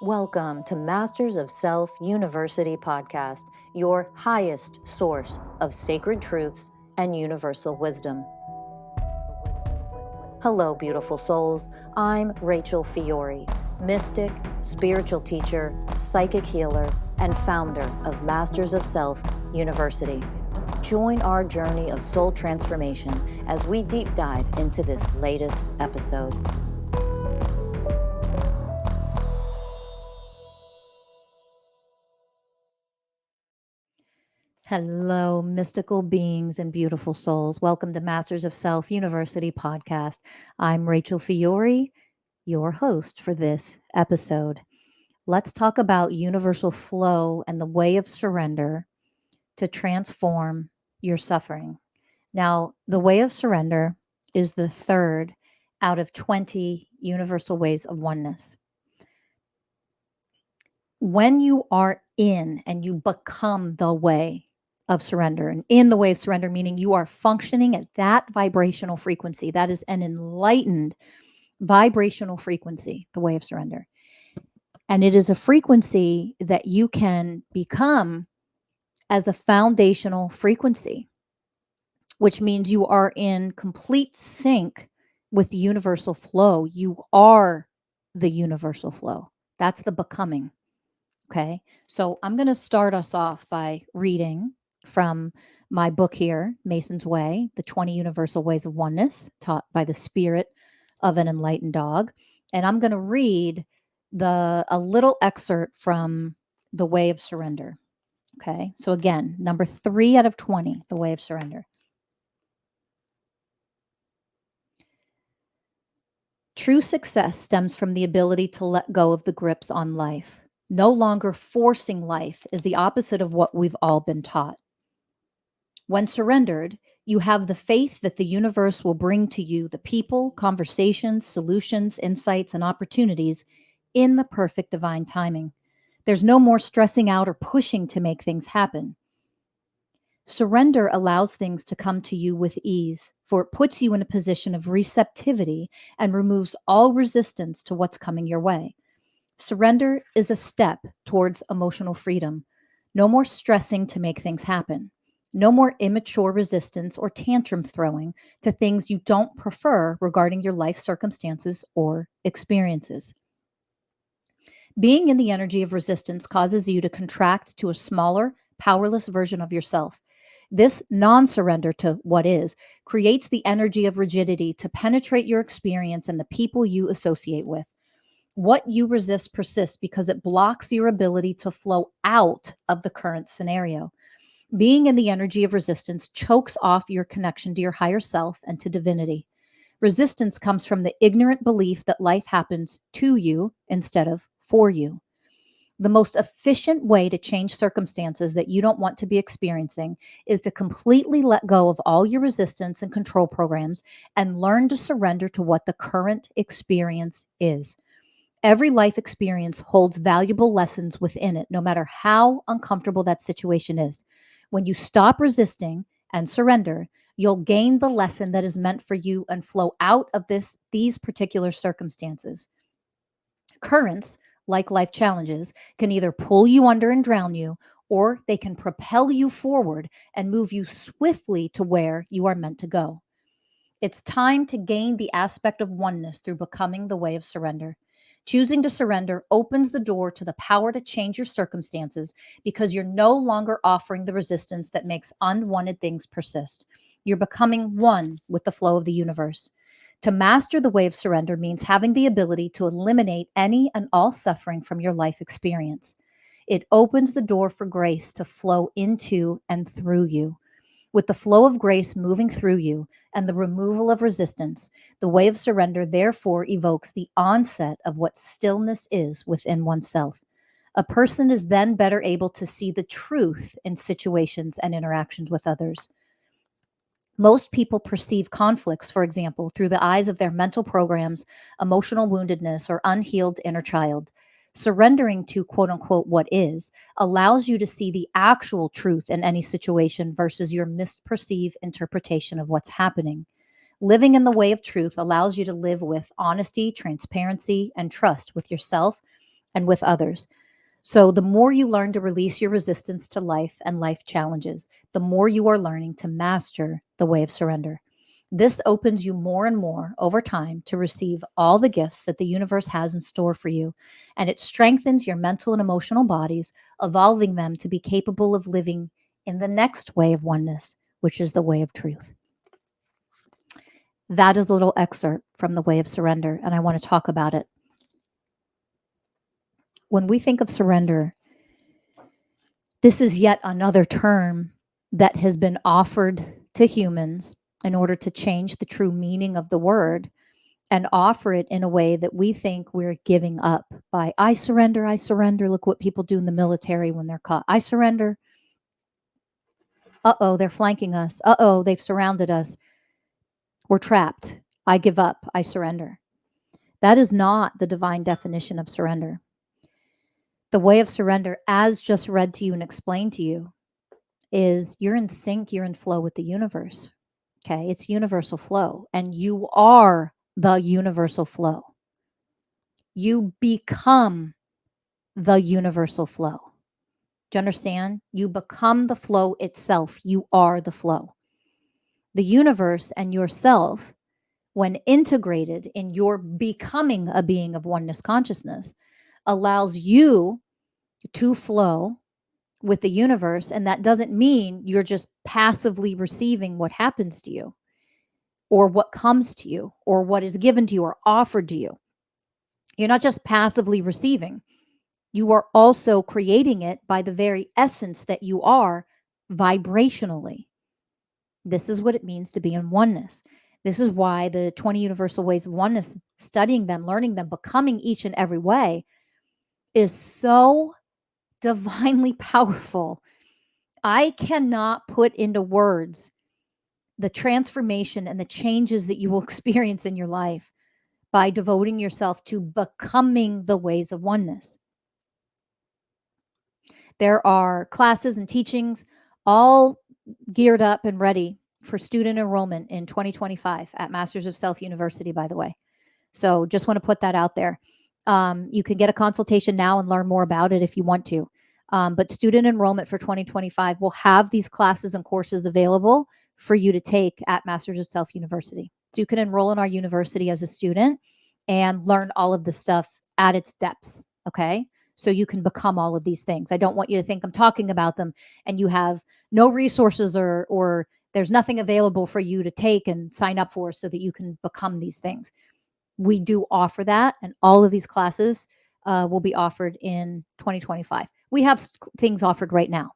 Welcome to Masters of Self University podcast, your highest source of sacred truths and universal wisdom. Hello, beautiful souls. I'm Rachel Fiori, mystic, spiritual teacher, psychic healer, and founder of Masters of Self University. Join our journey of soul transformation as we deep dive into this latest episode. Hello, mystical beings and beautiful souls. Welcome to Masters of Self University podcast. I'm Rachel Fiori, your host for this episode. Let's talk about universal flow and the way of surrender to transform your suffering. Now, the way of surrender is the third out of 20 universal ways of oneness. When you are in and you become the way of surrender, and in the way of surrender, meaning you are functioning at that vibrational frequency, that is an enlightened vibrational frequency, the way of surrender. And it is a frequency that you can become as a foundational frequency, which means you are in complete sync with the universal flow. You are the universal flow. That's the becoming. Okay, so I'm going to start us off by reading from my book here, Mason's Way, The 20 Universal Ways of Oneness, taught by the spirit of an enlightened dog. And I'm going to read a little excerpt from The Way of Surrender. Okay, so again, number 3 out of 20, The Way of Surrender. True success stems from the ability to let go of the grips on life. No longer forcing life is the opposite of what we've all been taught. When surrendered, you have the faith that the universe will bring to you the people, conversations, solutions, insights, and opportunities in the perfect divine timing. There's no more stressing out or pushing to make things happen. Surrender allows things to come to you with ease, for it puts you in a position of receptivity and removes all resistance to what's coming your way. Surrender is a step towards emotional freedom. No more stressing to make things happen. No more immature resistance or tantrum throwing to things you don't prefer regarding your life circumstances or experiences. Being in the energy of resistance causes you to contract to a smaller, powerless version of yourself. This non-surrender to what is creates the energy of rigidity to penetrate your experience and the people you associate with. What you resist persists because it blocks your ability to flow out of the current scenario. Being in the energy of resistance chokes off your connection to your higher self and to divinity. Resistance comes from the ignorant belief that life happens to you instead of for you. The most efficient way to change circumstances that you don't want to be experiencing is to completely let go of all your resistance and control programs and learn to surrender to what the current experience is. Every life experience holds valuable lessons within it, no matter how uncomfortable that situation is. When you stop resisting and surrender, you'll gain the lesson that is meant for you and flow out of these particular circumstances. Currents, like life challenges, can either pull you under and drown you, or they can propel you forward and move you swiftly to where you are meant to go. It's time to gain the aspect of oneness through becoming the way of surrender. Choosing to surrender opens the door to the power to change your circumstances because you're no longer offering the resistance that makes unwanted things persist. You're becoming one with the flow of the universe. To master the way of surrender means having the ability to eliminate any and all suffering from your life experience. It opens the door for grace to flow into and through you. With the flow of grace moving through you and the removal of resistance, the way of surrender therefore evokes the onset of what stillness is within oneself. A person is then better able to see the truth in situations and interactions with others. Most people perceive conflicts, for example, through the eyes of their mental programs, emotional woundedness, or unhealed inner child. Surrendering to quote unquote what is allows you to see the actual truth in any situation versus your misperceived interpretation of what's happening. Living in the way of truth allows you to live with honesty, transparency, and trust with yourself and with others. So the more you learn to release your resistance to life and life challenges, the more you are learning to master the way of surrender. This opens you more and more over time to receive all the gifts that the universe has in store for you, and it strengthens your mental and emotional bodies, evolving them to be capable of living in the next way of oneness, which is the way of truth. That is a little excerpt from the way of surrender, and I want to talk about it. When we think of surrender, this is yet another term that has been offered to humans in order to change the true meaning of the word and offer it in a way that we think we're giving up by, I surrender, I surrender. Look what people do in the military when they're caught. I surrender. Uh-oh, they're flanking us. Uh-oh, they've surrounded us. We're trapped. I give up. I surrender. That is not the divine definition of surrender. The way of surrender, as just read to you and explained to you, is you're in sync, you're in flow with the universe. Okay, it's universal flow, and you are the universal flow. You become the universal flow. Do you understand? You become the flow itself. You are the flow. The universe and yourself, when integrated in your becoming a being of oneness consciousness, allows you to flow with the universe. And that doesn't mean you're just passively receiving what happens to you or what comes to you or what is given to you or offered to you. You're not just passively receiving. You are also creating it by the very essence that you are vibrationally. This is what it means to be in oneness. This is why the 20 universal ways of oneness, studying them, learning them, becoming each and every way is so divinely powerful. I cannot put into words the transformation and the changes that you will experience in your life by devoting yourself to becoming the ways of oneness. There are classes and teachings all geared up and ready for student enrollment in 2025 at Masters of Self University, by the way. So just want to put that out there. You can get a consultation now and learn more about it if you want to. But student enrollment for 2025 will have these classes and courses available for you to take at Masters of Self University. So you can enroll in our university as a student and learn all of the stuff at its depths, okay? So you can become all of these things. I don't want you to think I'm talking about them and you have no resources or there's nothing available for you to take and sign up for so that you can become these things. We do offer that, and all of these classes will be offered in 2025. We have things offered right now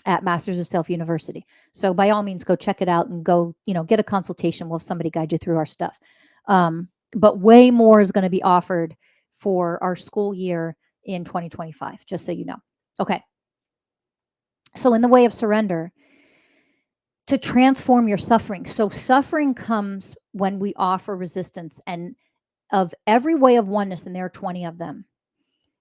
at Masters of Self University. So by all means, go check it out and go, get a consultation. We'll have somebody guide you through our stuff. But way more is going to be offered for our school year in 2025, just so you know. Okay. So in the way of surrender, to transform your suffering. So suffering comes when we offer resistance, and of every way of oneness, and there are 20 of them,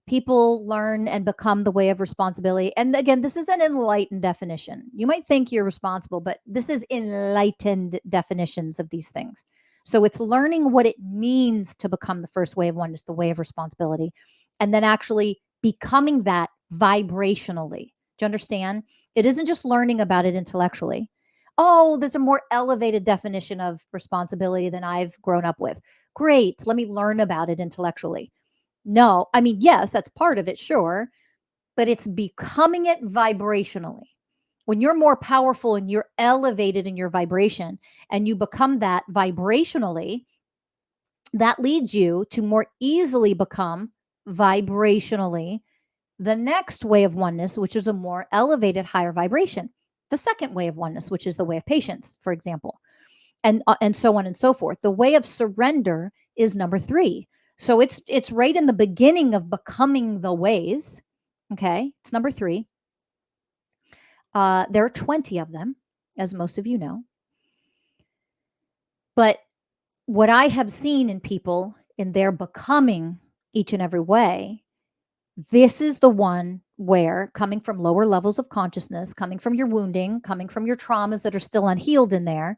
people learn and become the way of responsibility. And again, this is an enlightened definition. You might think you're responsible, but this is enlightened definitions of these things. So it's learning what it means to become the first way of oneness, the way of responsibility, and then actually becoming that vibrationally. Do you understand? It isn't just learning about it intellectually. Oh, there's a more elevated definition of responsibility than I've grown up with. Great, let me learn about it intellectually. No, I mean, yes, that's part of it, sure, but it's becoming it vibrationally. When you're more powerful and you're elevated in your vibration and you become that vibrationally, that leads you to more easily become vibrationally the next way of oneness, which is a more elevated, higher vibration. The second way of oneness, which is the way of patience, for example, and so on and so forth. The way of surrender is number 3. So it's right in the beginning of becoming the ways. Okay, it's number 3. There are 20 of them, as most of you know. But what I have seen in people in their becoming each and every way, this is the one where, coming from lower levels of consciousness, coming from your wounding, coming from your traumas that are still unhealed in there,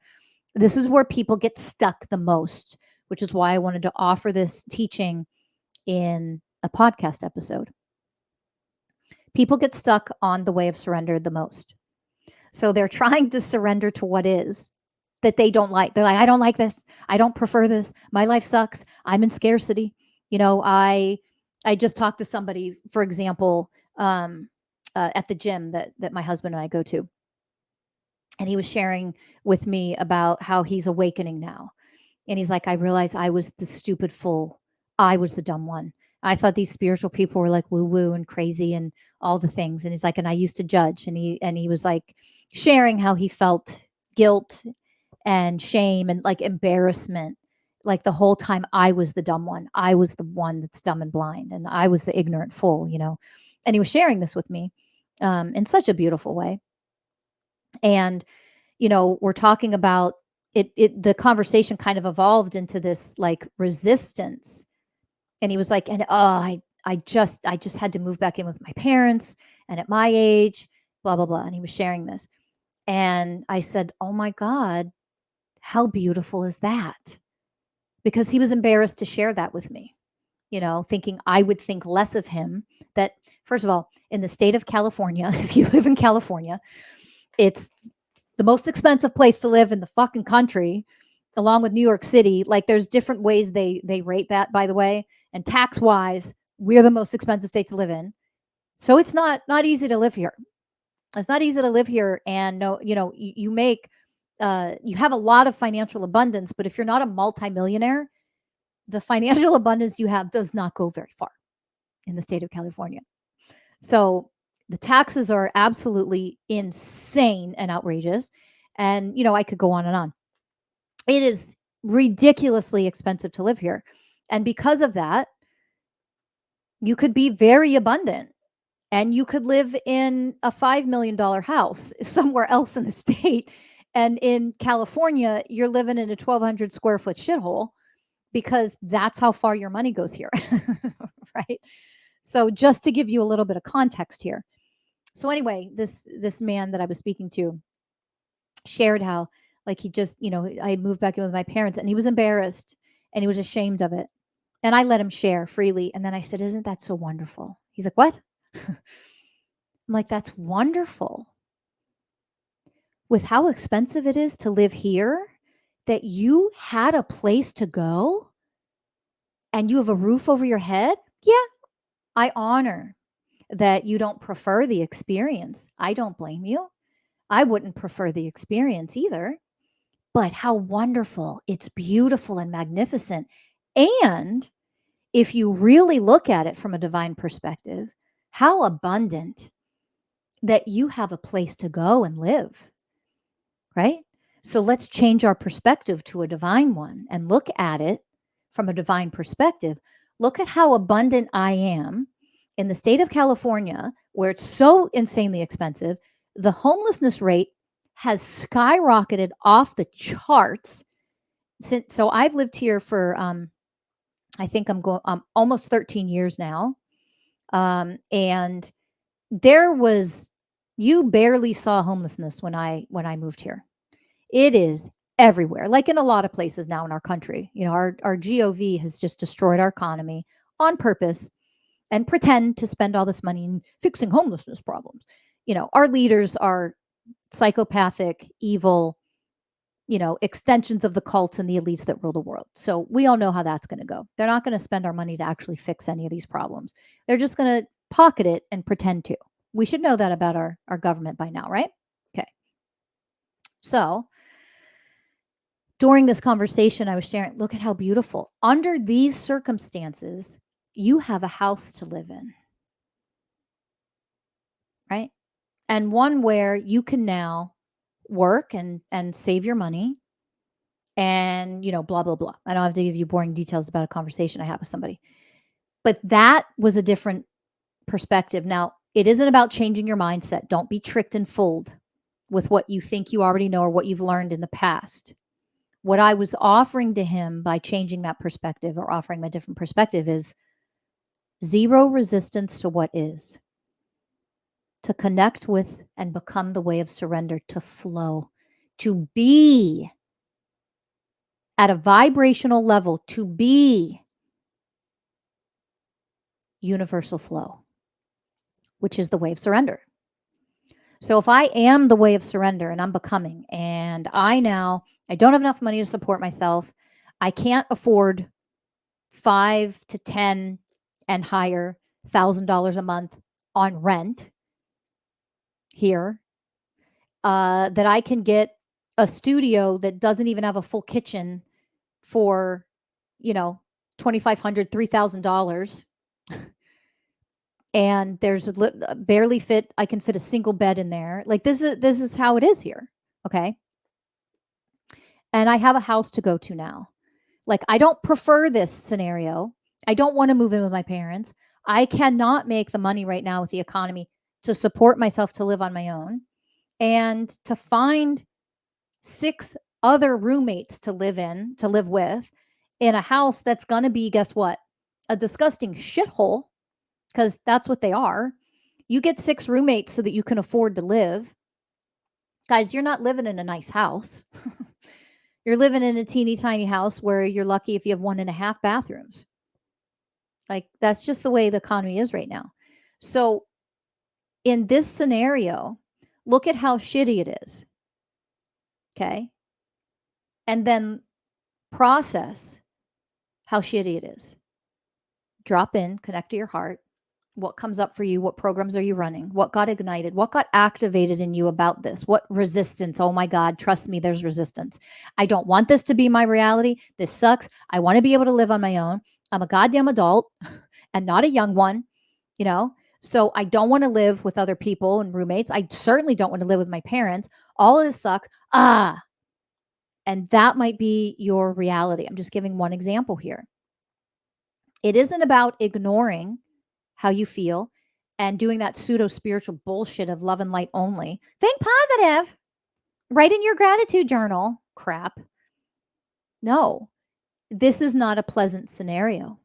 this is where people get stuck the most, which is why I wanted to offer this teaching in a podcast episode. People get stuck on the way of surrender the most. So they're trying to surrender to what is that they don't like. They're like, I don't like this. I don't prefer this. My life sucks. I'm in scarcity. I just talked to somebody, for example, at the gym that my husband and I go to, and he was sharing with me about how he's awakening now. And he's like, I realized I was the stupid fool. I was the dumb one. I thought these spiritual people were like woo woo and crazy and all the things. And he's like, and I used to judge. And he was like sharing how he felt guilt and shame and like embarrassment. Like the whole time I was the dumb one. I was the one that's dumb and blind. And I was the ignorant fool. And he was sharing this with me in such a beautiful way. And we're talking about the conversation kind of evolved into this like resistance. And he was like, and I just had to move back in with my parents, and at my age, blah blah blah. And he was sharing this. And I said, oh my God, how beautiful is that? Because he was embarrassed to share that with me, thinking I would think less of him. That, first of all, in the state of California, if you live in California, it's the most expensive place to live in the fucking country, along with New York City. Like, there's different ways they rate that, by the way. And tax wise, we're the most expensive state to live in. So it's not easy to live here. It's not easy to live here. And no, you make you have a lot of financial abundance, but if you're not a multimillionaire, the financial abundance you have does not go very far in the state of California. So the taxes are absolutely insane and outrageous. And, I could go on and on. It is ridiculously expensive to live here. And because of that, you could be very abundant and you could live in a $5 million house somewhere else in the state. And in California, you're living in a 1,200 square foot shithole because that's how far your money goes here. Right? So just to give you a little bit of context here. So anyway, this man that I was speaking to shared how, like, he just, I moved back in with my parents, and he was embarrassed and he was ashamed of it. And I let him share freely. And then I said, isn't that so wonderful? He's like, what? I'm like, that's wonderful. With how expensive it is to live here, that you had a place to go and you have a roof over your head. Yeah, I honor that you don't prefer the experience. I don't blame you. I wouldn't prefer the experience either. But how wonderful. It's beautiful and magnificent. And if you really look at it from a divine perspective, how abundant that you have a place to go and live, right? So let's change our perspective to a divine one and look at it from a divine perspective. Look at how abundant I am in the state of California, where it's so insanely expensive. The homelessness rate has skyrocketed off the charts. So I've lived here for I think I'm going almost 13 years now. And you barely saw homelessness when I moved here. It is everywhere, like in a lot of places now in our country. Our GOV has just destroyed our economy on purpose and pretend to spend all this money in fixing homelessness problems. Our leaders are psychopathic, evil, extensions of the cults and the elites that rule the world. So we all know how that's going to go. They're not going to spend our money to actually fix any of these problems. They're just going to pocket it and pretend to. We should know that about our government by now, right? Okay. So during this conversation, I was sharing, look at how beautiful. Under these circumstances, you have a house to live in, right? And one where you can now work and save your money and, blah, blah, blah. I don't have to give you boring details about a conversation I had with somebody. But that was a different perspective. Now, it isn't about changing your mindset. Don't be tricked and fooled with what you think you already know or what you've learned in the past. What I was offering to him by changing that perspective or offering a different perspective is zero resistance to what is, to connect with and become the way of surrender, to flow, to be at a vibrational level, to be universal flow, which is the way of surrender. So if I am the way of surrender and I'm becoming, and I don't have enough money to support myself, I can't afford 5 to 10 and higher $1,000 a month on rent here, that I can get a studio that doesn't even have a full kitchen for, $2,500, $3,000. And there's barely I can fit a single bed in there. Like this is how it is here. Okay. And I have a house to go to now. Like, I don't prefer this scenario. I don't want to move in with my parents. I cannot make the money right now with the economy to support myself to live on my own and to find 6 other roommates to live with in a house that's going to be, guess what? A disgusting shithole, because that's what they are. You get 6 roommates so that you can afford to live. Guys, you're not living in a nice house. You're living in a teeny tiny house where you're lucky if you have 1.5 bathrooms. Like, that's just the way the economy is right now. So in this scenario, look at how shitty it is. Okay. And then process how shitty it is. Drop in, connect to your heart. What comes up for you? What programs are you running? What got ignited? What got activated in you about this? What resistance? Oh my God, trust me, there's resistance. I don't want this to be my reality. This sucks. I want to be able to live on my own. I'm a goddamn adult and not a young one, So I don't want to live with other people and roommates. I certainly don't want to live with my parents. All of this sucks. And that might be your reality. I'm just giving one example here. It isn't about ignoring how you feel and doing that pseudo spiritual bullshit of love and light only. Think positive. Write in your gratitude journal. Crap. No, this is not a pleasant scenario.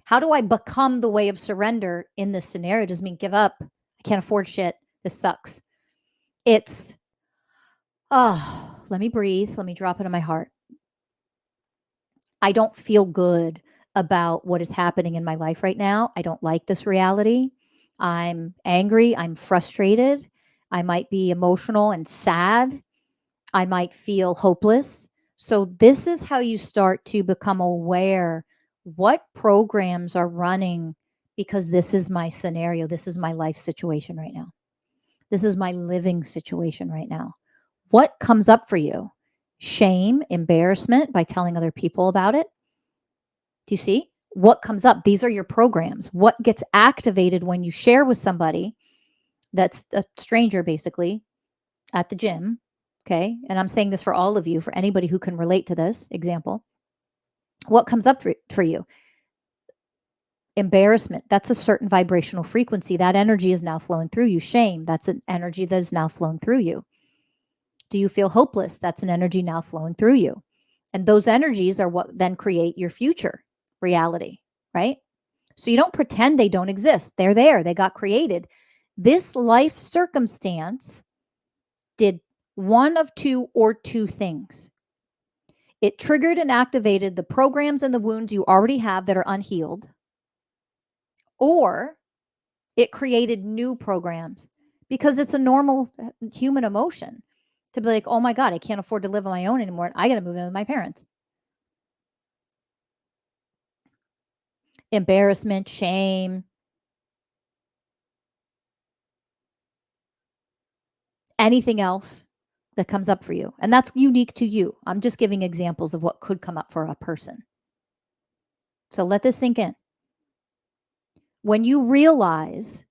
How do I become the way of surrender in this scenario? It doesn't mean give up. I can't afford shit. This sucks. It's, let me breathe. Let me drop it in my heart. I don't feel good about what is happening in my life right now. I don't like this reality. I'm angry. I'm frustrated. I might be emotional and sad. I might feel hopeless. So this is how you start to become aware what programs are running, because this is my scenario. This is my life situation right now. This is my living situation right now. What comes up for you? Shame, embarrassment by telling other people about it. Do you see what comes up? These are your programs. What gets activated when you share with somebody that's a stranger, basically, at the gym? Okay. And I'm saying this for all of you, for anybody who can relate to this example. What comes up for you? Embarrassment. That's a certain vibrational frequency. That energy is now flowing through you. Shame. That's an energy that is now flowing through you. Do you feel hopeless? That's an energy now flowing through you. And those energies are what then create your future reality, right? So you don't pretend they don't exist. They're there. They got created. This life circumstance did one of two or two things. It triggered and activated the programs and the wounds you already have that are unhealed, or it created new programs, because it's a normal human emotion to be like, oh my God, I can't afford to live on my own anymore. I got to move in with my parents. Embarrassment, shame, anything else that comes up for you. And that's unique to you. I'm just giving examples of what could come up for a person. So let this sink in. When you realize,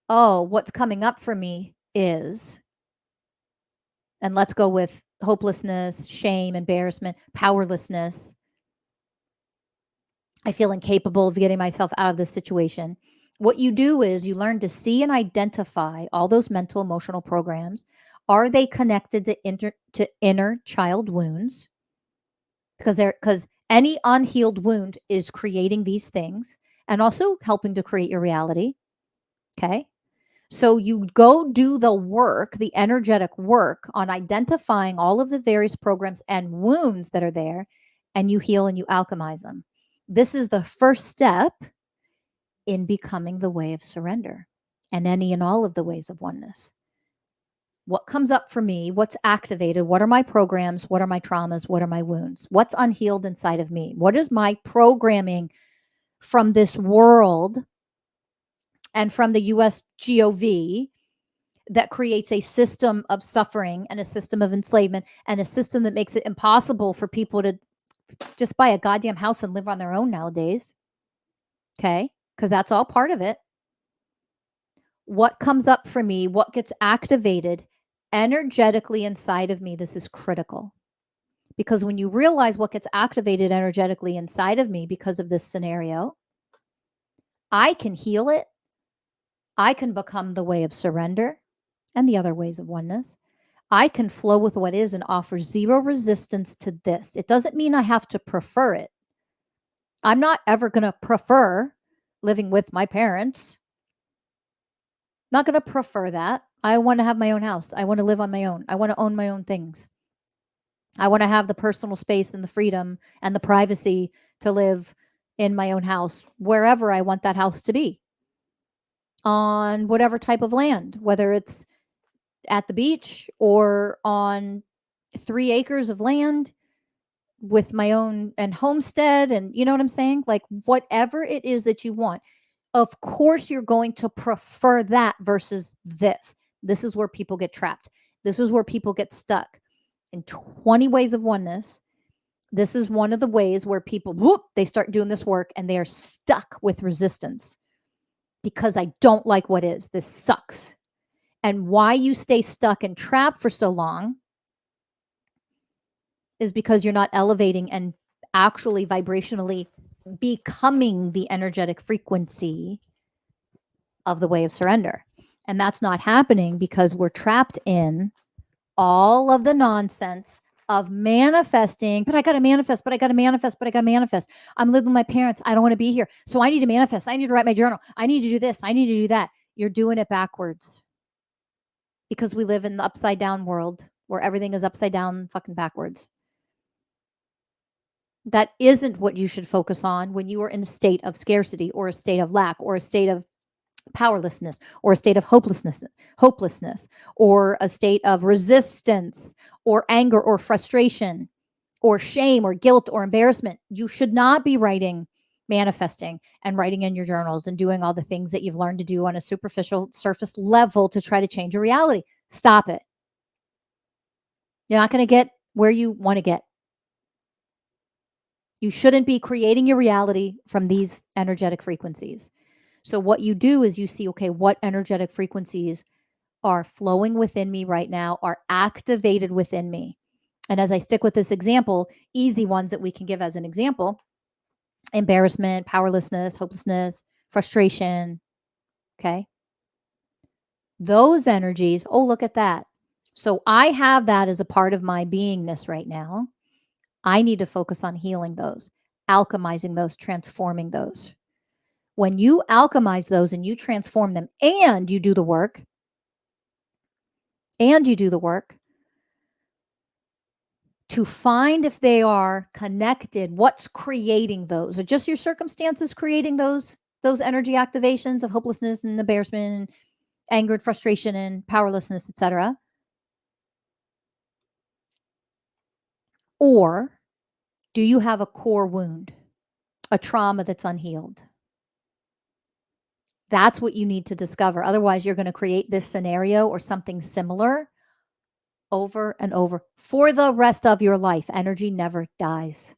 oh, what's coming up for me is, and let's go with hopelessness, shame, embarrassment, powerlessness. I feel incapable of getting myself out of this situation. What you do is you learn to see and identify all those mental, emotional programs. Are they connected to inner child wounds? Because any unhealed wound is creating these things and also helping to create your reality. Okay. So you go do the work, the energetic work on identifying all of the various programs and wounds that are there, and you heal and you alchemize them. This is the first step in becoming the way of surrender and any and all of the ways of oneness. What comes up for me? What's activated? What are my programs? What are my traumas? What are my wounds? What's unhealed inside of me? What is my programming from this world and from the US GOV that creates a system of suffering and a system of enslavement and a system that makes it impossible for people to just buy a goddamn house and live on their own nowadays? Okay? Because that's all part of it. What comes up for me? What gets activated energetically inside of me? This is critical. Because when you realize what gets activated energetically inside of me because of this scenario, I can heal it. I can become the way of surrender and the other ways of oneness. I can flow with what is and offer zero resistance to this. It doesn't mean I have to prefer it. I'm not ever going to prefer living with my parents. Not going to prefer that. I want to have my own house. I want to live on my own. I want to own my own things. I want to have the personal space and the freedom and the privacy to live in my own house, wherever I want that house to be, on whatever type of land, whether it's at the beach or on 3 acres of land with my own and homestead. And you know what I'm saying? Like whatever it is that you want, of course you're going to prefer that versus this. This is where people get trapped. This is where people get stuck. In 20 ways of oneness, this is one of the ways where people, whoop, they start doing this work and they are stuck with resistance because I don't like what is. This sucks. And why you stay stuck and trapped for so long is because you're not elevating and actually vibrationally becoming the energetic frequency of the way of surrender. And that's not happening because we're trapped in all of the nonsense of manifesting. But I got to manifest, but I got to manifest, but I got to manifest. I'm living with my parents. I don't want to be here. So I need to manifest. I need to write my journal. I need to do this. I need to do that. You're doing it backwards because we live in the upside down world where everything is upside down, fucking backwards. That isn't what you should focus on when you are in a state of scarcity or a state of lack or a state of powerlessness or a state of hopelessness or a state of resistance or anger or frustration or shame or guilt or embarrassment. You should not be writing, manifesting and writing in your journals and doing all the things that you've learned to do on a superficial surface level to try to change your reality. Stop it. You're not going to get where you want to get. You shouldn't be creating your reality from these energetic frequencies. So what you do is you see, okay, what energetic frequencies are flowing within me right now, are activated within me. And as I stick with this example, easy ones that we can give as an example: embarrassment, powerlessness, hopelessness, frustration. Okay. Those energies, oh, look at that. So I have that as a part of my beingness right now. I need to focus on healing those, alchemizing those, transforming those. When you alchemize those and you transform them and you do the work, to find if they are connected, what's creating those? Are just your circumstances creating those energy activations of hopelessness and embarrassment and anger and frustration and powerlessness, etc.? Or do you have a core wound, a trauma that's unhealed? That's what you need to discover. Otherwise, you're going to create this scenario or something similar over and over for the rest of your life. Energy never dies.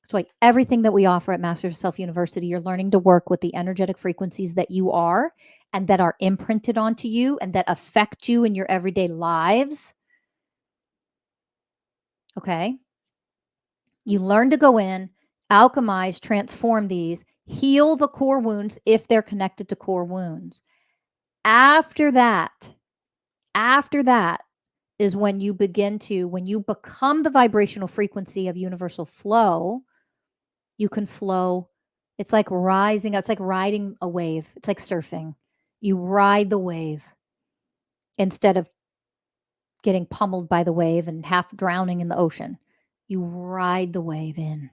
That's why everything that we offer at Masters of Self University, you're learning to work with the energetic frequencies that you are and that are imprinted onto you and that affect you in your everyday lives. Okay. You learn to go in, alchemize, transform these, heal the core wounds if they're connected to core wounds. After that is when you when you become the vibrational frequency of universal flow, you can flow. It's like rising, it's like riding a wave. It's like surfing. You ride the wave instead of getting pummeled by the wave and half drowning in the ocean. You ride the wave in.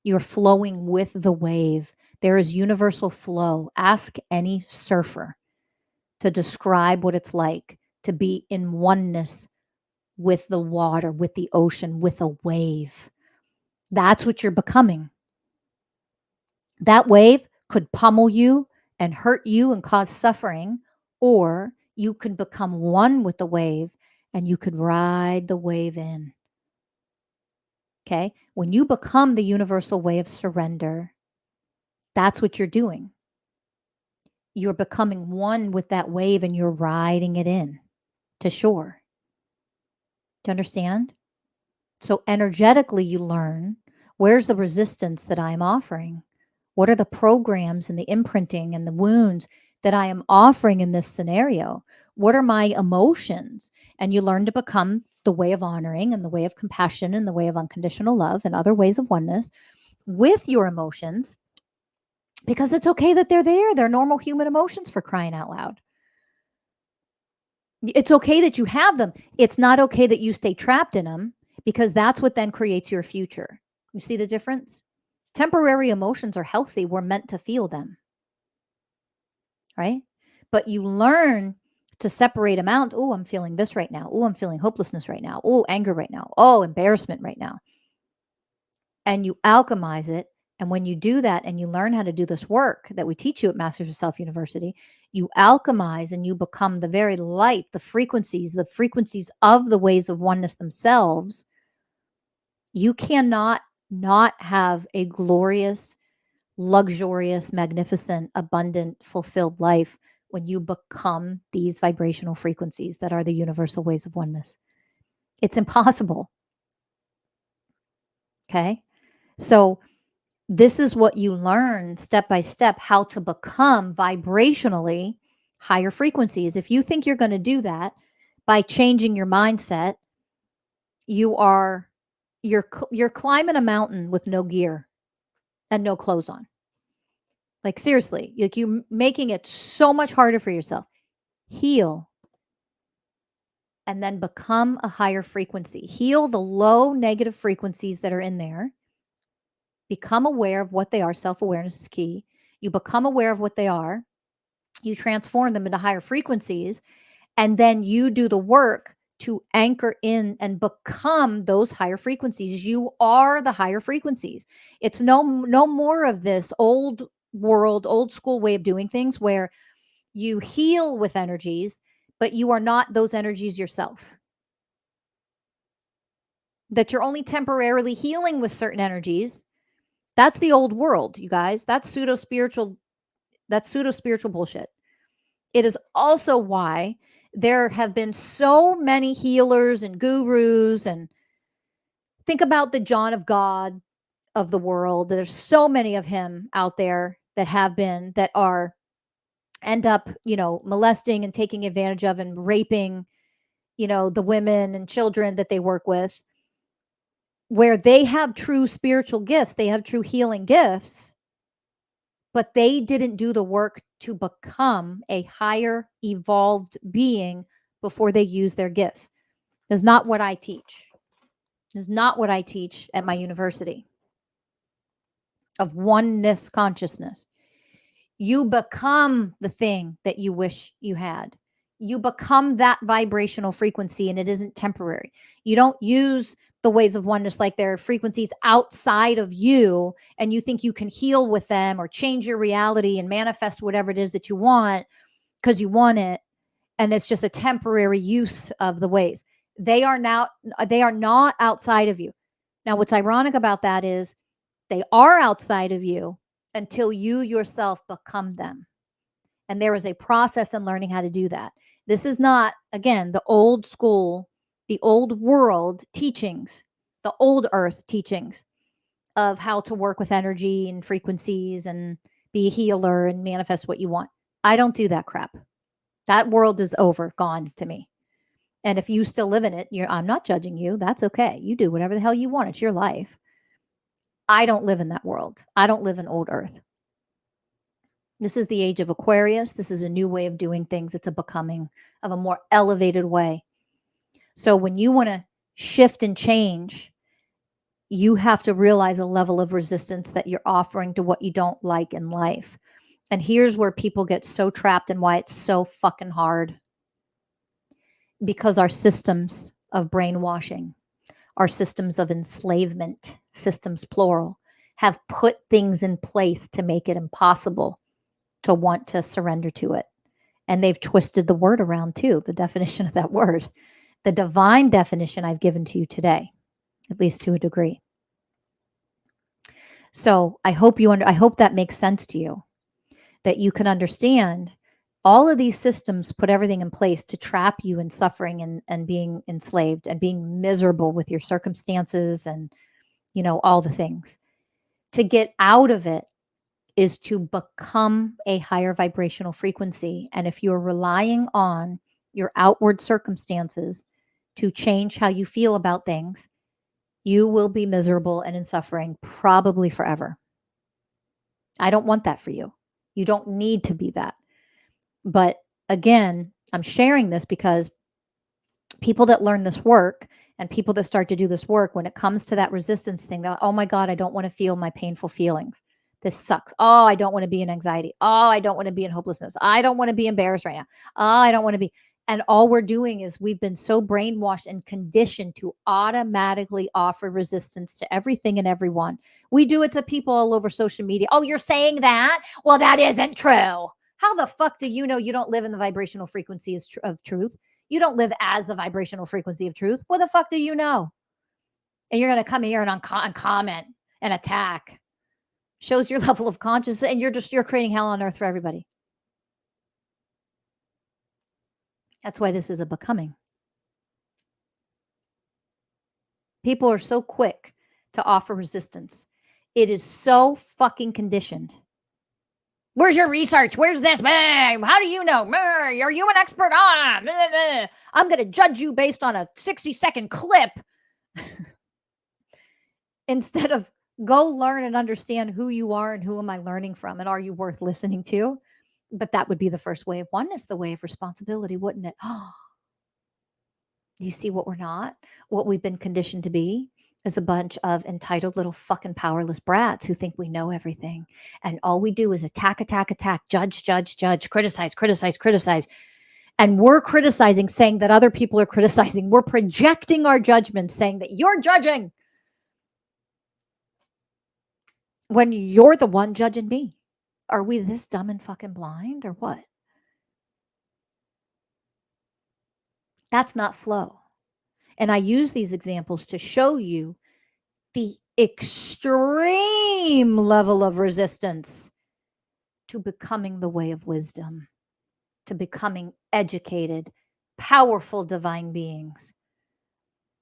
You're flowing with the wave There is universal flow. Ask any surfer to describe what it's like to be in oneness with the water, with the ocean, with a wave. That's what you're becoming. That wave could pummel you and hurt you and cause suffering, or you could become one with the wave and you could ride the wave in. Okay? When you become the universal way of surrender, that's what you're doing. You're becoming one with that wave and you're riding it in to shore. Do you understand? So energetically, you learn, where's the resistance that I'm offering? What are the programs and the imprinting and the wounds that I am offering in this scenario? What are my emotions? And you learn to become the way of honoring and the way of compassion and the way of unconditional love and other ways of oneness with your emotions, because it's okay that they're there. They're normal human emotions, for crying out loud. It's okay that you have them. It's not okay that you stay trapped in them, because that's what then creates your future. You see the difference? Temporary emotions are healthy. We're meant to feel them, right? But you learn to separate them out. Oh, I'm feeling this right now. Oh, I'm feeling hopelessness right now. Oh, anger right now. Oh, embarrassment right now. And you alchemize it. And when you do that and you learn how to do this work that we teach you at Masters of Self University, you alchemize and you become the very light, the frequencies of the ways of oneness themselves. You cannot not have a glorious, luxurious, magnificent, abundant, fulfilled life when you become these vibrational frequencies that are the universal ways of oneness. It's impossible. Okay? So this is what you learn step by step, how to become vibrationally higher frequencies. If you think you're going to do that by changing your mindset, you're climbing a mountain with no gear and no clothes on. Like, seriously, like, you making it so much harder for yourself. Heal and then become a higher frequency. Heal the low negative frequencies that are in there. Become aware of what they are. Self-awareness is key. You become aware of what they are. You transform them into higher frequencies, and then you do the work to anchor in and become those higher frequencies. You are the higher frequencies. It's no more of this old world, old school way of doing things where you heal with energies, but you are not those energies yourself. That you're only temporarily healing with certain energies. That's the old world, you guys. That's pseudo spiritual bullshit. It is also why there have been so many healers and gurus, and think about the John of God of the world. There's so many of him out there that end up, molesting and taking advantage of and raping, the women and children that they work with, where they have true spiritual gifts, they have true healing gifts, but they didn't do the work to become a higher evolved being before they use their gifts. That's not what I teach. Is not what I teach at my university of oneness consciousness. You become the thing that you wish you had. You become that vibrational frequency, and it isn't temporary. You don't use the ways of oneness like they're frequencies outside of you, and you think you can heal with them or change your reality and manifest whatever it is that you want because you want it, and it's just a temporary use of the ways. They are not outside of you. Now, what's ironic about that is they are outside of you until you yourself become them. And there is a process in learning how to do that. This is not, again, the old school, the old world teachings, the old earth teachings of how to work with energy and frequencies and be a healer and manifest what you want. I don't do that crap. That world is over, gone to me. And if you still live in it, I'm not judging you. That's okay. You do whatever the hell you want. It's your life. I don't live in that world. I don't live in old earth. This is the age of Aquarius. This is a new way of doing things. It's a becoming of a more elevated way. So when you want to shift and change, you have to realize a level of resistance that you're offering to what you don't like in life. And here's where people get so trapped and why it's so fucking hard. Because our systems of brainwashing, our systems of enslavement, systems plural, have put things in place to make it impossible to want to surrender to it. And they've twisted the word around too, the definition of that word. The divine definition I've given to you today, at least to a degree. So I hope I hope that makes sense to you, that you can understand all of these systems put everything in place to trap you in suffering and being enslaved and being miserable with your circumstances and, all the things. To get out of it is to become a higher vibrational frequency. And if you're relying on your outward circumstances to change how you feel about things, you will be miserable and in suffering probably forever. I don't want that for you. You don't need to be that. But again, I'm sharing this because people that learn this work and people that start to do this work, when it comes to that resistance thing, they're like, oh my God, I don't want to feel my painful feelings. This sucks. Oh, I don't want to be in anxiety. Oh, I don't want to be in hopelessness. I don't want to be embarrassed right now. Oh, I don't want to be. And all we're doing is we've been so brainwashed and conditioned to automatically offer resistance to everything and everyone. We do it to people all over social media. Oh, you're saying that? Well, that isn't true. How the fuck do you know you don't live in the vibrational frequency of truth? You don't live as the vibrational frequency of truth. What the fuck do you know? And you're going to come here and comment and attack. Shows your level of consciousness, and you're creating hell on earth for everybody. That's why this is a becoming. People are so quick to offer resistance. It is so fucking conditioned. Where's your research? Where's this? How do you know? Are you an expert on? I'm going to judge you based on a 60-second clip. Instead of go learn and understand who you are and who am I learning from and are you worth listening to? But that would be the first way of oneness, the way of responsibility, wouldn't it? Oh, you see what we're not? What we've been conditioned to be is a bunch of entitled little fucking powerless brats who think we know everything. And all we do is attack, judge, criticize. And we're criticizing, saying that other people are criticizing. We're projecting our judgment, saying that you're judging when you're the one judging me. Are we this dumb and fucking blind or what? That's not flow. And I use these examples to show you the extreme level of resistance to becoming the way of wisdom, to becoming educated, powerful divine beings,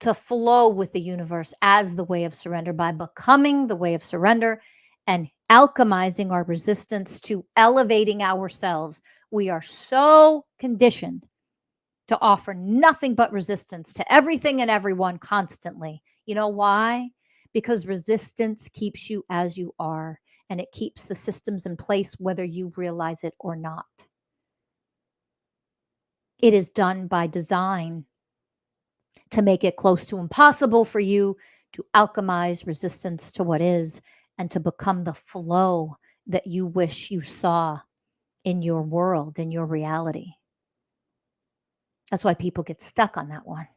to flow with the universe as the way of surrender by becoming the way of surrender and alchemizing our resistance to elevating ourselves. We are so conditioned to offer nothing but resistance to everything and everyone constantly. You know why? Because resistance keeps you as you are, and it keeps the systems in place whether you realize it or not. It is done by design to make it close to impossible for you to alchemize resistance to what is and to become the flow that you wish you saw in your world, in your reality. That's why people get stuck on that one.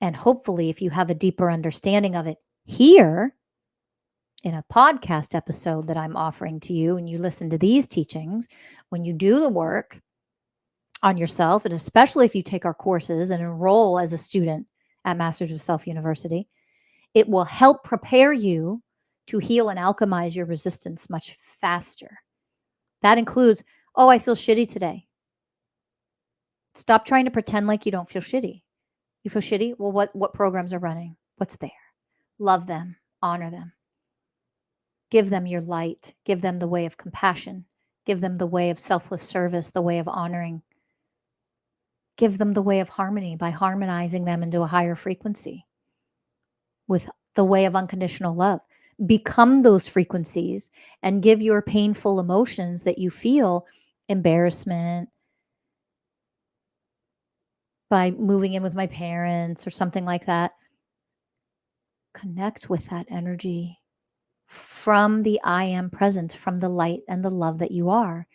And hopefully, if you have a deeper understanding of it here in a podcast episode that I'm offering to you, and you listen to these teachings, when you do the work on yourself, and especially if you take our courses and enroll as a student at Masters of Self University, it will help prepare you to heal and alchemize your resistance much faster. That includes, oh, I feel shitty today. Stop trying to pretend like you don't feel shitty. You feel shitty? Well, what programs are running? What's there? Love them, honor them. Give them your light. Give them the way of compassion. Give them the way of selfless service, the way of honoring. Give them the way of harmony by harmonizing them into a higher frequency with the way of unconditional love. Become those frequencies and give your painful emotions that you feel, embarrassment, by moving in with my parents or something like that. Connect with that energy from the I am presence, from the light and the love that you are.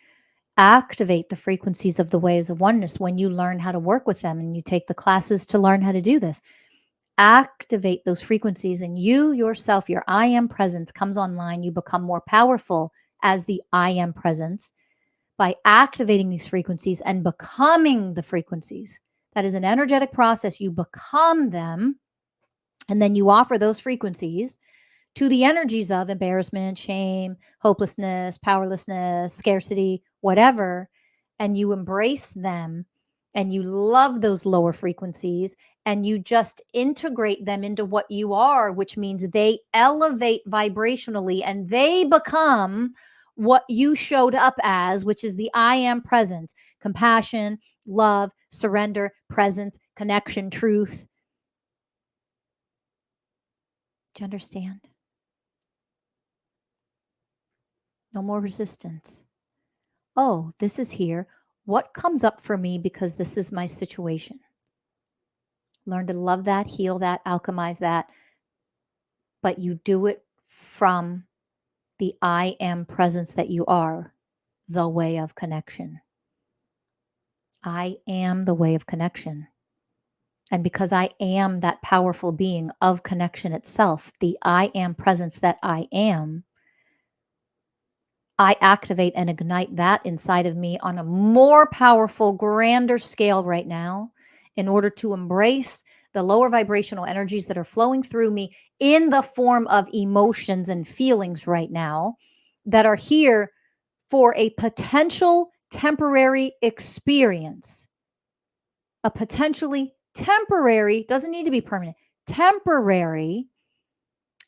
Activate the frequencies of the waves of oneness when you learn how to work with them and you take the classes to learn how to do this. Activate those frequencies, and you yourself, your I am presence comes online. You become more powerful as the I am presence by activating these frequencies and becoming the frequencies. That is an energetic process. You become them, and then you offer those frequencies to the energies of embarrassment, shame, hopelessness, powerlessness, scarcity, whatever, and you embrace them and you love those lower frequencies and you just integrate them into what you are, which means they elevate vibrationally and they become what you showed up as, which is the I am presence, compassion, love, surrender, presence, connection, truth. Do you understand? No more resistance. Oh, this is here. What comes up for me because this is my situation? Learn to love that, heal that, alchemize that. But you do it from the I am presence that you are, the way of connection. I am the way of connection. And because I am that powerful being of connection itself, the I am presence that I am, I activate and ignite that inside of me on a more powerful, grander scale right now in order to embrace the lower vibrational energies that are flowing through me in the form of emotions and feelings right now that are here for a potential temporary experience. A potentially temporary, doesn't need to be permanent, temporary.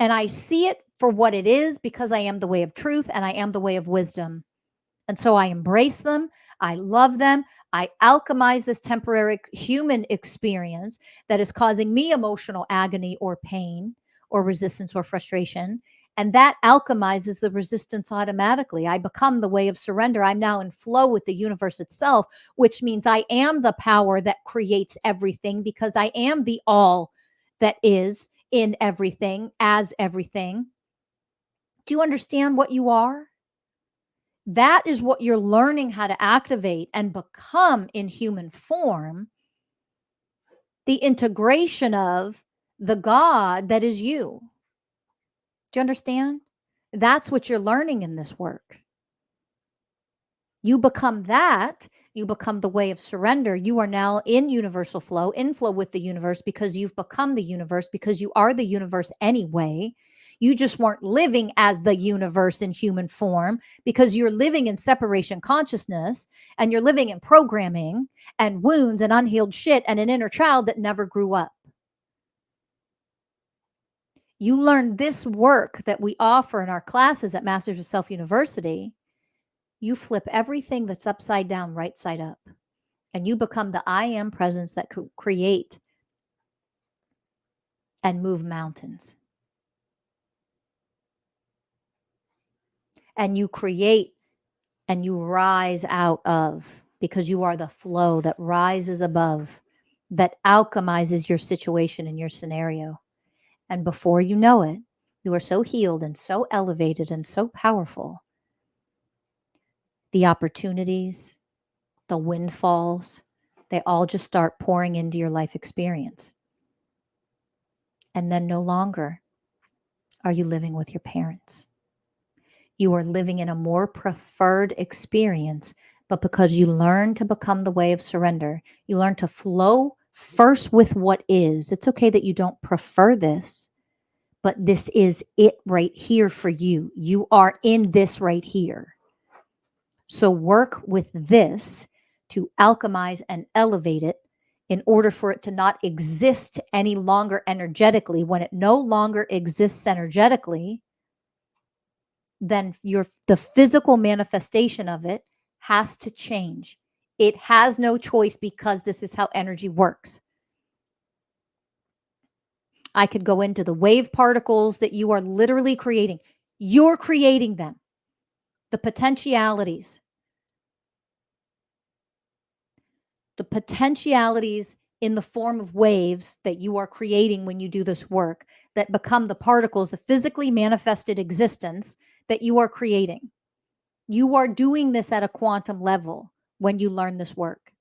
And I see it for what it is because I am the way of truth and I am the way of wisdom. And so I embrace them. I love them. I alchemize this temporary human experience that is causing me emotional agony or pain or resistance or frustration. And that alchemizes the resistance automatically. I become the way of surrender. I'm now in flow with the universe itself, which means I am the power that creates everything because I am the all that is in everything, as everything. Do you understand what you are? That is what you're learning how to activate and become in human form, the integration of the God that is you. Do you understand? That's what you're learning in this work. You become that. You become the way of surrender. You are now in universal flow, in flow with the universe because you've become the universe, because you are the universe anyway. You just weren't living as the universe in human form because you're living in separation consciousness and you're living in programming and wounds and unhealed shit and an inner child that never grew up. You learn this work that we offer in our classes at Masters of Self University. You flip everything that's upside down, right side up, and you become the I am presence that could create and move mountains. And you create and you rise out of because you are the flow that rises above, that alchemizes your situation and your scenario. And before you know it, you are so healed and so elevated and so powerful. The opportunities, the windfalls, they all just start pouring into your life experience. And then no longer are you living with your parents. You are living in a more preferred experience, but because you learn to become the way of surrender, you learn to flow first with what is. It's okay that you don't prefer this, but this is it right here for you. You are in this right here. So work with this to alchemize and elevate it in order for it to not exist any longer energetically. When it no longer exists energetically, then the physical manifestation of it has to change. It has no choice because this is how energy works. I could go into the wave particles that you are literally creating. You're creating them. The potentialities in the form of waves that you are creating when you do this work that become the particles, the physically manifested existence that you are creating. You are doing this at a quantum level when you learn this work.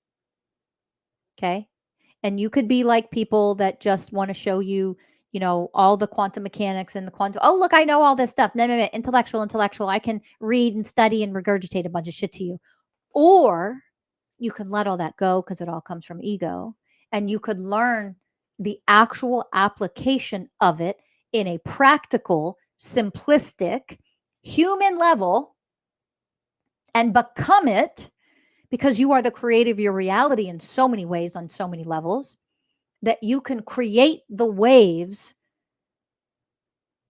Okay? And you could be like people that just want to show you, all the quantum mechanics and the quantum. Oh, look, I know all this stuff. No, intellectual. I can read and study and regurgitate a bunch of shit to you. Or you can let all that go because it all comes from ego. And you could learn the actual application of it in a practical, simplistic, human level and become it, because you are the creator of your reality in so many ways, on so many levels, that you can create the waves,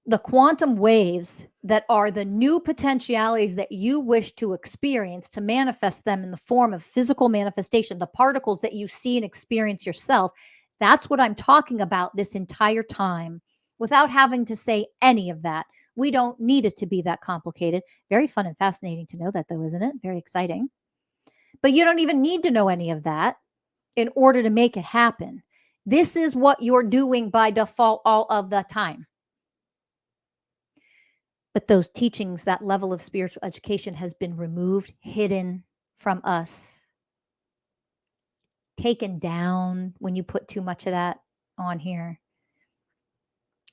the quantum waves that are the new potentialities that you wish to experience, to manifest them in the form of physical manifestation, the particles that you see and experience yourself. That's what I'm talking about this entire time, without having to say any of that. We don't need it to be that complicated. Very fun and fascinating to know that, though, isn't it? Very exciting. But you don't even need to know any of that in order to make it happen. This is what you're doing by default all of the time. But those teachings, that level of spiritual education has been removed, hidden from us, taken down when you put too much of that on here.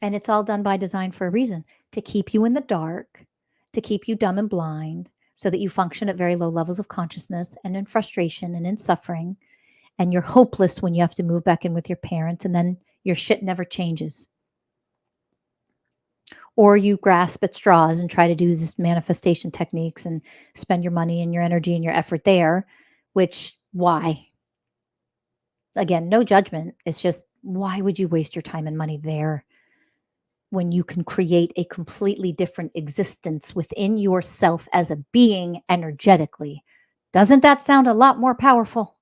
And it's all done by design for a reason, to keep you in the dark, to keep you dumb and blind, so that you function at very low levels of consciousness and in frustration and in suffering. And you're hopeless when you have to move back in with your parents, and then your shit never changes. Or you grasp at straws and try to do these manifestation techniques and spend your money and your energy and your effort there, which, why? Again, no judgment. It's just, why would you waste your time and money there when you can create a completely different existence within yourself as a being energetically? Doesn't that sound a lot more powerful?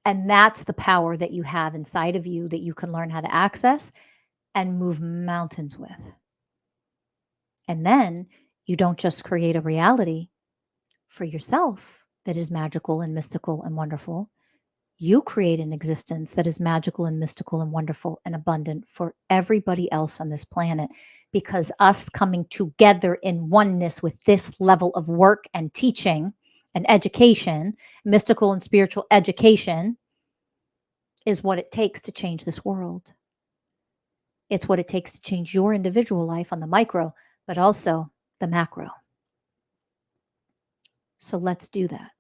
And that's the power that you have inside of you that you can learn how to access and move mountains with. And then you don't just create a reality for yourself that is magical and mystical and wonderful. You create an existence that is magical and mystical and wonderful and abundant for everybody else on this planet, because us coming together in oneness with this level of work and teaching and education, mystical and spiritual education, is what it takes to change this world. It's what it takes to change your individual life on the micro, but also the macro. So let's do that.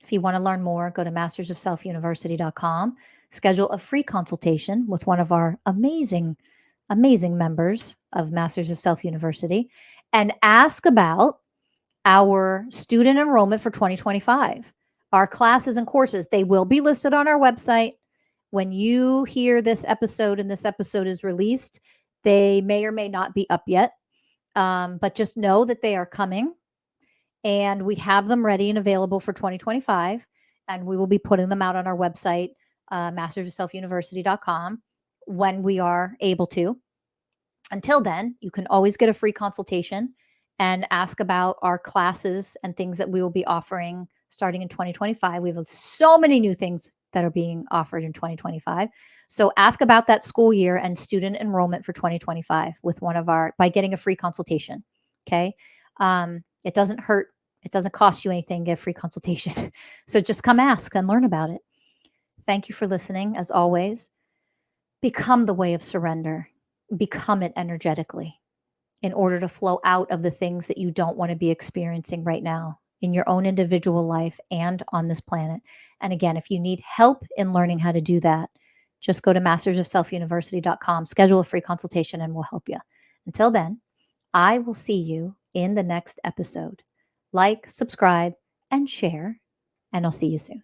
If you want to learn more, go to mastersofselfuniversity.com, schedule a free consultation with one of our amazing, amazing members of Masters of Self University, and ask about our student enrollment for 2025. Our classes and courses, they will be listed on our website. When you hear this episode and this episode is released, they may or may not be up yet, but just know that they are coming. And we have them ready and available for 2025. And we will be putting them out on our website, mastersofselfuniversity.com, when we are able to. Until then, you can always get a free consultation and ask about our classes and things that we will be offering starting in 2025. We have so many new things that are being offered in 2025. So ask about that school year and student enrollment for 2025 with one of our, by getting a free consultation. Okay. It doesn't hurt. It doesn't cost you anything, get a free consultation. So just come ask and learn about it. Thank you for listening. As always, become the way of surrender. Become it energetically in order to flow out of the things that you don't want to be experiencing right now in your own individual life and on this planet. And again, if you need help in learning how to do that, just go to mastersofselfuniversity.com, schedule a free consultation, and we'll help you. Until then, I will see you in the next episode. Like, subscribe, and share, and I'll see you soon.